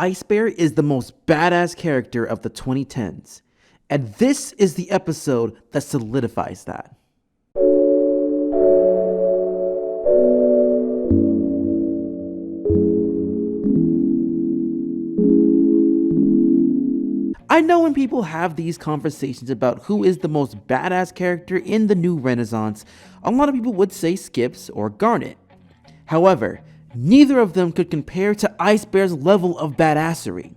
Ice Bear is the most badass character of the 2010s, and this is the episode that solidifies that. I know when people have these conversations about who is the most badass character in the new Renaissance, a lot of people would say Skips or Garnet. However, neither of them could compare to Ice Bear's level of badassery.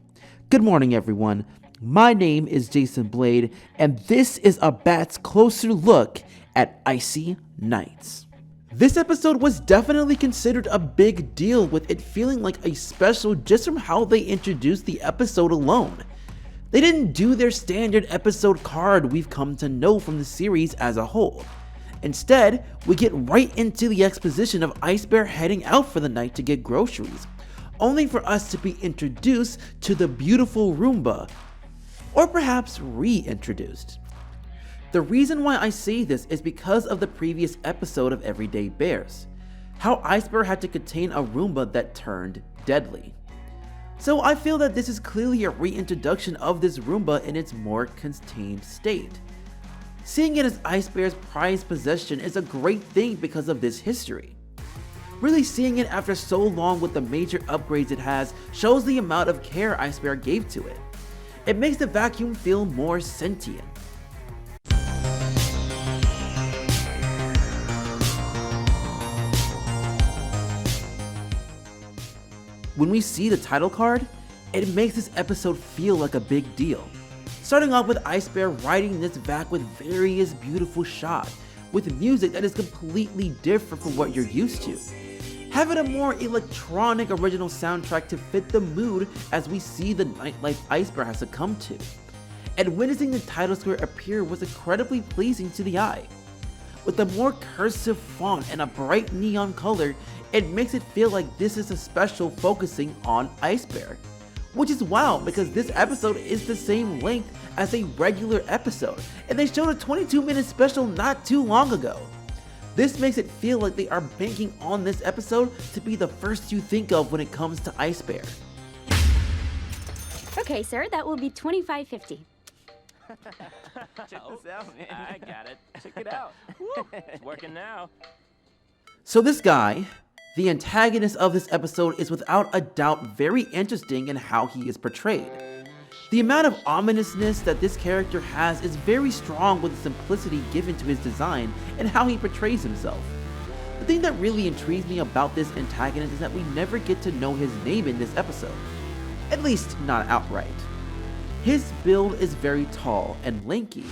Good morning, everyone. My name is Jason Blade, and this is a Bat's closer look at Icy Nights. This episode was definitely considered a big deal, with it feeling like a special just from how they introduced the episode alone. They didn't do their standard episode card we've come to know from the series as a whole. Instead, we get right into the exposition of Ice Bear heading out for the night to get groceries, only for us to be introduced to the beautiful Roomba, or perhaps reintroduced. The reason why I say this is because of the previous episode of Everyday Bears, how Ice Bear had to contain a Roomba that turned deadly. So I feel that this is clearly a reintroduction of this Roomba in its more contained state. Seeing it as Ice Bear's prized possession is a great thing because of this history. Really seeing it after so long with the major upgrades it has shows the amount of care Ice Bear gave to it. It makes the vacuum feel more sentient. When we see the title card, it makes this episode feel like a big deal. Starting off with Ice Bear riding this vac with various beautiful shots, with music that is completely different from what you're used to. Having a more electronic original soundtrack to fit the mood as we see the nightlife Ice Bear has succumbed to. And witnessing the title square appear was incredibly pleasing to the eye. With a more cursive font and a bright neon color, it makes it feel like this is a special focusing on Ice Bear. Which is wild because this episode is the same length as a regular episode, and they showed a 22-minute special not too long ago. This makes it feel like they are banking on this episode to be the first you think of when it comes to Ice Bear. Okay, sir, that will be $25.50. Check this out, man. I got it. Check it out. It's working now. So this guy, the antagonist of this episode, is without a doubt very interesting in how he is portrayed. The amount of ominousness that this character has is very strong with the simplicity given to his design and how he portrays himself. The thing that really intrigues me about this antagonist is that we never get to know his name in this episode. At least not outright. His build is very tall and lanky,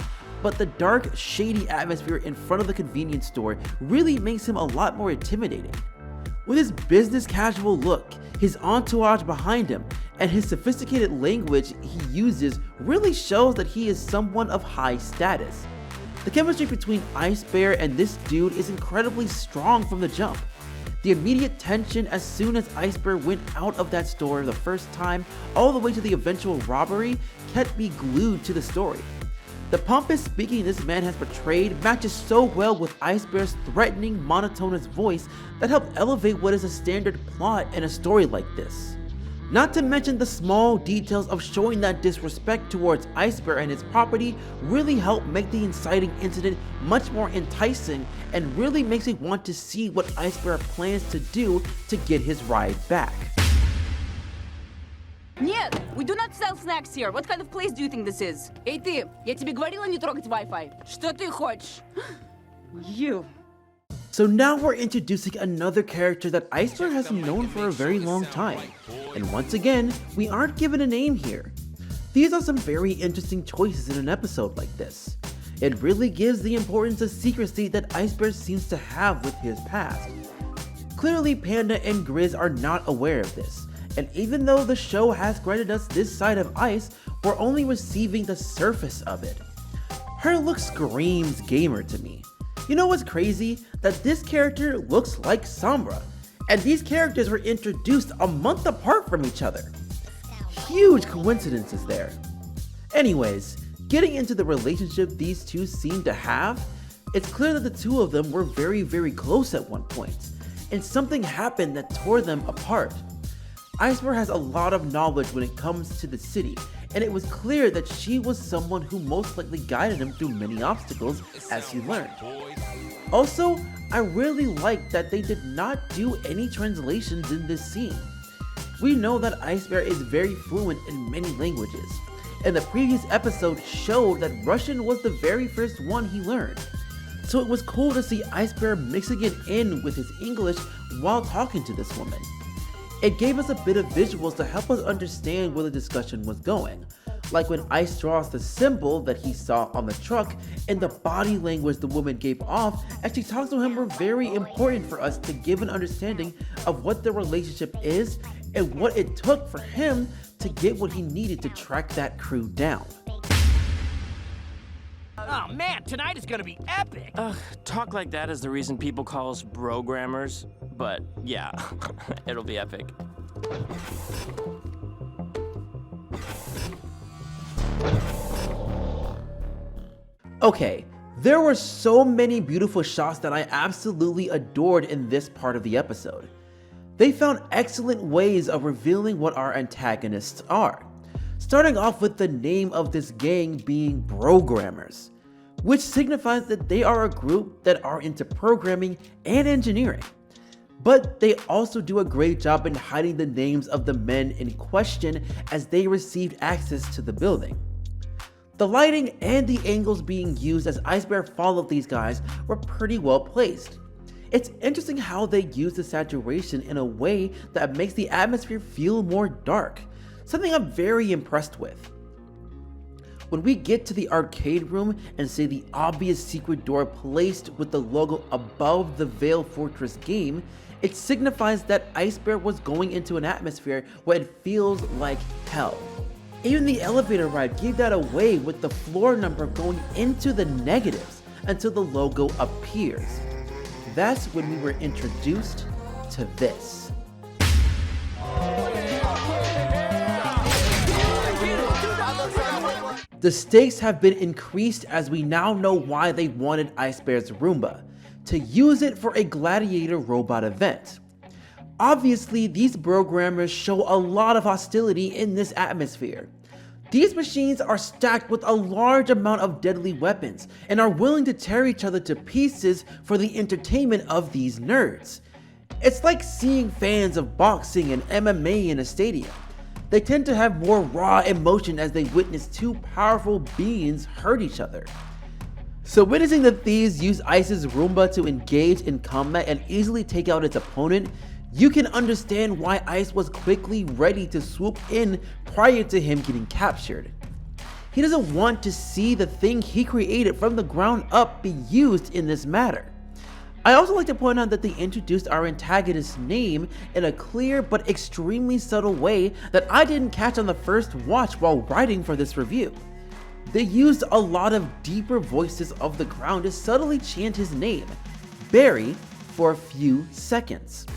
but the dark, shady atmosphere in front of the convenience store really makes him a lot more intimidating. With his business casual look, his entourage behind him, and his sophisticated language he uses really shows that he is someone of high status. The chemistry between Ice Bear and this dude is incredibly strong from the jump. The immediate tension as soon as Ice Bear went out of that store the first time, all the way to the eventual robbery, kept me glued to the story. The pompous speaking this man has portrayed matches so well with Ice Bear's threatening, monotonous voice that helped elevate what is a standard plot in a story like this. Not to mention the small details of showing that disrespect towards Ice Bear and his property really help make the inciting incident much more enticing and really makes me want to see what Ice Bear plans to do to get his ride back. Нет, we do not sell snacks here. What kind of place do you think this is? Эй ты, я тебе говорила не трогать Wi-Fi. Что ты хочешь? You. So now we're introducing another character that Ice Bear has known for a very long time. And once again, we aren't given a name here. These are some very interesting choices in an episode like this. It really gives the importance of secrecy that Ice Bear seems to have with his past. Clearly, Panda and Grizz are not aware of this. And even though the show has granted us this side of Ice, we're only receiving the surface of it. Her look screams gamer to me. You know what's crazy? That this character looks like Sombra, and these characters were introduced a month apart from each other. Huge coincidences there. Anyways, getting into the relationship these two seem to have, it's clear that the two of them were very close at one point, and something happened that tore them apart. Iceberg has a lot of knowledge when it comes to the city, and it was clear that she was someone who most likely guided him through many obstacles as he learned. Also, I really liked that they did not do any translations in this scene. We know that Iceberg is very fluent in many languages, and the previous episode showed that Russian was the very first one he learned. So it was cool to see Iceberg mixing it in with his English while talking to this woman. It gave us a bit of visuals to help us understand where the discussion was going, like when Ice draws the symbol that he saw on the truck, and the body language the woman gave off as she talks to him were very important for us to give an understanding of what the relationship is and what it took for him to get what he needed to track that crew down. Oh man, tonight is gonna be epic! Talk like that is the reason people call us brogrammers, but yeah, it'll be epic. Okay, there were so many beautiful shots that I absolutely adored in this part of the episode. They found excellent ways of revealing what our antagonists are, starting off with the name of this gang being Brogrammers, which signifies that they are a group that are into programming and engineering. But they also do a great job in hiding the names of the men in question as they received access to the building. The lighting and the angles being used as Iceberg followed these guys were pretty well placed. It's interesting how they use the saturation in a way that makes the atmosphere feel more dark, something I'm very impressed with. When we get to the arcade room and see the obvious secret door placed with the logo above the Veil Fortress game, it signifies that Iceberg was going into an atmosphere where it feels like hell. Even the elevator ride gave that away with the floor number going into the negatives until the logo appears. That's when we were introduced to this. The stakes have been increased as we now know why they wanted Iceberg's Roomba, to use it for a Gladiator robot event. Obviously, these programmers show a lot of hostility in this atmosphere. These machines are stacked with a large amount of deadly weapons and are willing to tear each other to pieces for the entertainment of these nerds. It's like seeing fans of boxing and MMA in a stadium. They tend to have more raw emotion as they witness two powerful beings hurt each other. So witnessing the thieves use Ice's Roomba to engage in combat and easily take out its opponent, you can understand why Ice was quickly ready to swoop in prior to him getting captured. He doesn't want to see the thing he created from the ground up be used in this matter. I also like to point out that they introduced our antagonist's name in a clear but extremely subtle way that I didn't catch on the first watch while writing for this review. They used a lot of deeper voices of the ground to subtly chant his name, Barry, for a few seconds,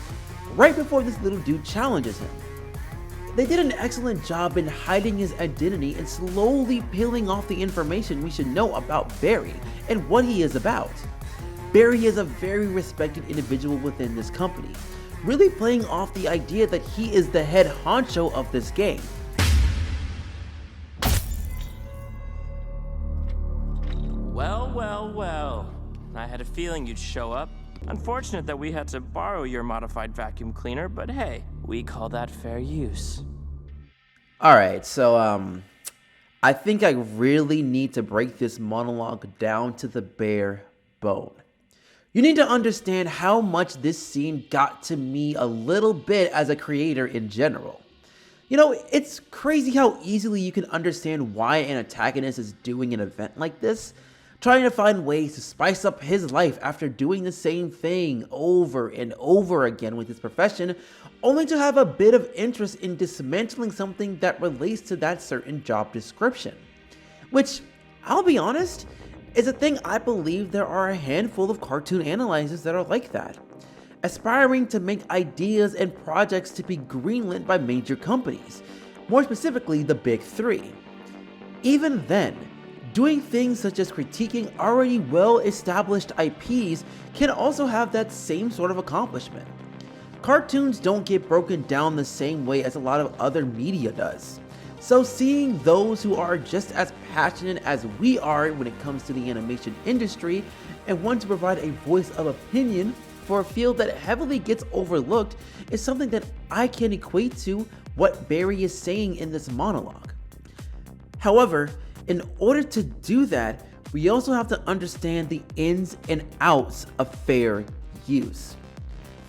right before this little dude challenges him. They did an excellent job in hiding his identity and slowly peeling off the information we should know about Barry and what he is about. Barry is a very respected individual within this company, really playing off the idea that he is the head honcho of this gang. Well. I had a feeling you'd show up. Unfortunate that we had to borrow your modified vacuum cleaner, but hey, we call that fair use. Alright, so I think I really need to break this monologue down to the bare bone. You need to understand how much this scene got to me a little bit as a creator in general. You know, it's crazy how easily you can understand why an antagonist is doing an event like this, trying to find ways to spice up his life after doing the same thing over and over again with his profession, only to have a bit of interest in dismantling something that relates to that certain job description. Which, I'll be honest, is a thing I believe there are a handful of cartoon analyzers that are like that, aspiring to make ideas and projects to be greenlit by major companies, more specifically the big three. Even then, doing things such as critiquing already well-established IPs can also have that same sort of accomplishment. cartoons don't get broken down the same way as a lot of other media does. So seeing those who are just as passionate as we are when it comes to the animation industry and want to provide a voice of opinion for a field that heavily gets overlooked is something that I can equate to what Barry is saying in this monologue. However, in order to do that, we also have to understand the ins and outs of fair use.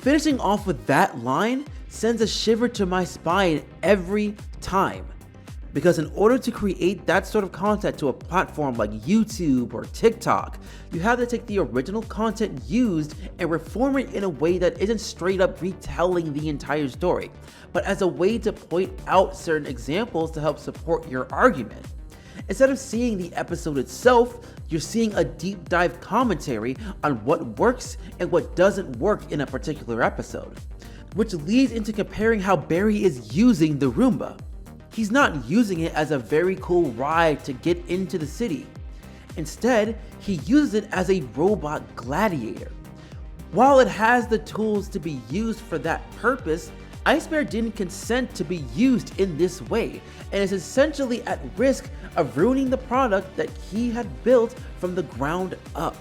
Finishing off with that line sends a shiver to my spine every time. Because in order to create that sort of content to a platform like YouTube or TikTok, you have to take the original content used and reform it in a way that isn't straight up retelling the entire story, but as a way to point out certain examples to help support your argument. Instead of seeing the episode itself, you're seeing a deep dive commentary on what works and what doesn't work in a particular episode, which leads into comparing how Barry is using the Roomba. He's not using it as a very cool ride to get into the city. Instead, he uses it as a robot gladiator. While it has the tools to be used for that purpose, Ice Bear didn't consent to be used in this way and is essentially at risk of ruining the product that he had built from the ground up.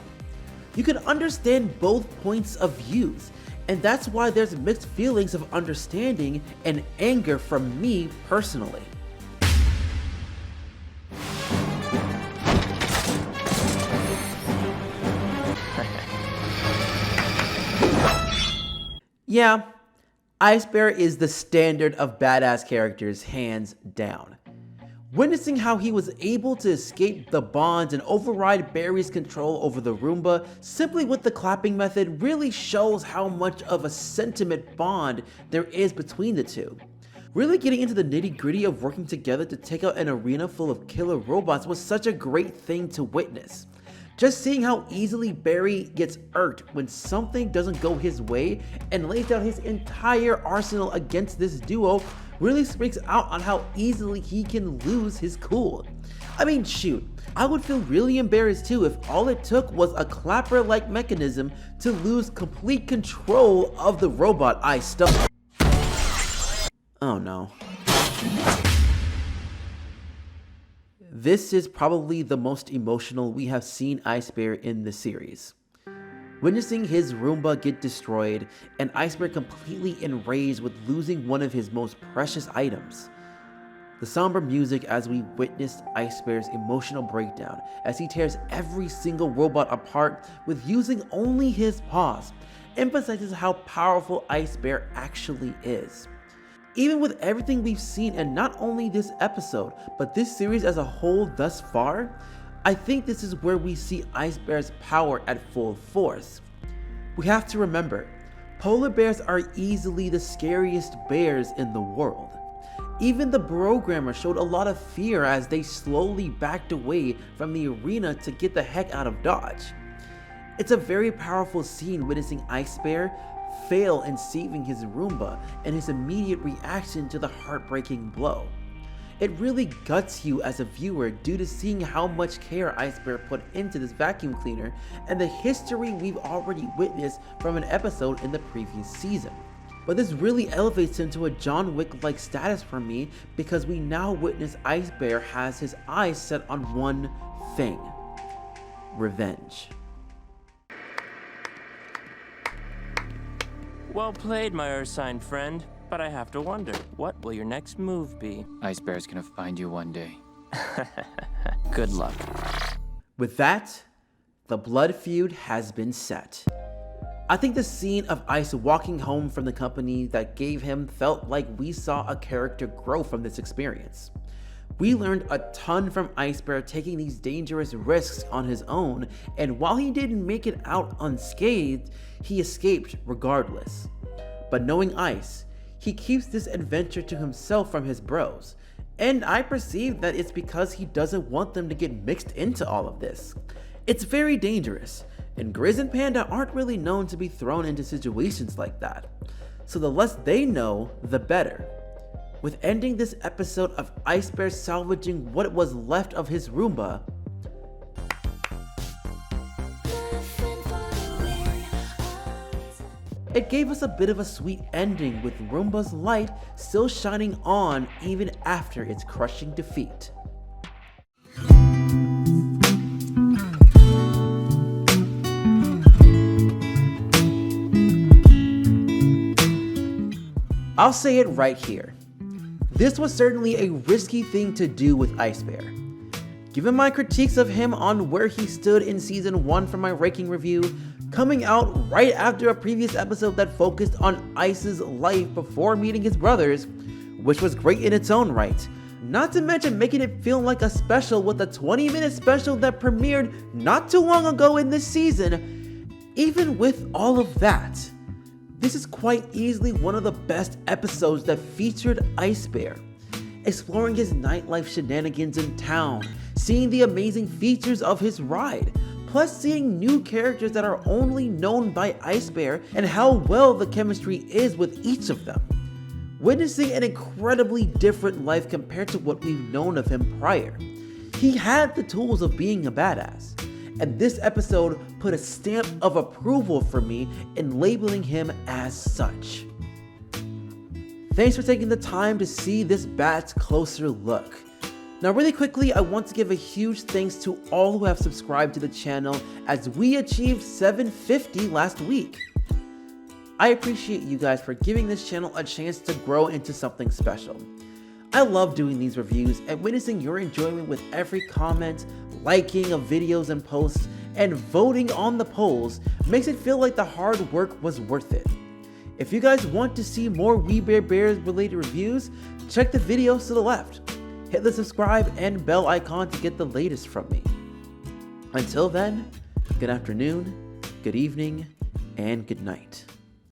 You can understand both points of views, and that's why there's mixed feelings of understanding and anger from me personally. Yeah, Ice Bear is the standard of badass characters, hands down. Witnessing how he was able to escape the bonds and override Barry's control over the Roomba simply with the clapping method really shows how much of a sentiment bond there is between the two. Really getting into the nitty-gritty of working together to take out an arena full of killer robots was such a great thing to witness. Just seeing how easily Barry gets irked when something doesn't go his way and lays down his entire arsenal against this duo really speaks out on how easily he can lose his cool. I mean, shoot, I would feel really embarrassed too if all it took was a clapper-like mechanism to lose complete control of the robot I stuck. Oh no. This is probably the most emotional we have seen Ice Bear in the series. Witnessing his Roomba get destroyed and Ice Bear completely enraged with losing one of his most precious items. The somber music as we witnessed Ice Bear's emotional breakdown as he tears every single robot apart with using only his paws emphasizes how powerful Ice Bear actually is. Even with everything we've seen, and not only this episode, but this series as a whole thus far, I think this is where we see Ice Bear's power at full force. We have to remember, polar bears are easily the scariest bears in the world. Even the programmer showed a lot of fear as they slowly backed away from the arena to get the heck out of Dodge. It's a very powerful scene witnessing Ice Bear fail in saving his Roomba and his immediate reaction to the heartbreaking blow. It really guts you as a viewer due to seeing how much care Ice Bear put into this vacuum cleaner and the history we've already witnessed from an episode in the previous season. But this really elevates him to a John Wick-like status for me because we now witness Ice Bear has his eyes set on one thing: revenge. Well played, my Ursine friend. But I have to wonder, what will your next move be? Ice Bear's gonna find you one day. Good luck. With that, the blood feud has been set. I think the scene of Ice walking home from the company that gave him felt like we saw a character grow from this experience. We learned a ton from Ice Bear taking these dangerous risks on his own, and while he didn't make it out unscathed, he escaped regardless. But knowing Ice, he keeps this adventure to himself from his bros, and I perceive that it's because he doesn't want them to get mixed into all of this. It's very dangerous, and Grizz and Panda aren't really known to be thrown into situations like that, so the less they know, the better. With ending this episode of Ice Bear salvaging what was left of his Roomba, it gave us a bit of a sweet ending with Roomba's light still shining on even after its crushing defeat. I'll say it right here. This was certainly a risky thing to do with Ice Bear. Given my critiques of him on where he stood in Season 1 for my ranking review, coming out right after a previous episode that focused on Ice's life before meeting his brothers, which was great in its own right, not to mention making it feel like a special with a 20-minute special that premiered not too long ago in this season. Even with all of that, this is quite easily one of the best episodes that featured Ice Bear, exploring his nightlife shenanigans in town, seeing the amazing features of his ride, plus seeing new characters that are only known by Ice Bear and how well the chemistry is with each of them. Witnessing an incredibly different life compared to what we've known of him prior. He had the tools of being a badass, and this episode put a stamp of approval for me in labeling him as such. Thanks for taking the time to see this bat's closer look. Now really quickly, I want to give a huge thanks to all who have subscribed to the channel as we achieved 750 last week. I appreciate you guys for giving this channel a chance to grow into something special. I love doing these reviews and witnessing your enjoyment with every comment, liking of videos and posts, and voting on the polls makes it feel like the hard work was worth it. If you guys want to see more We Bare Bears related reviews, check the videos to the left. Hit the subscribe and bell icon to get the latest from me. Until then, good afternoon, good evening, and good night.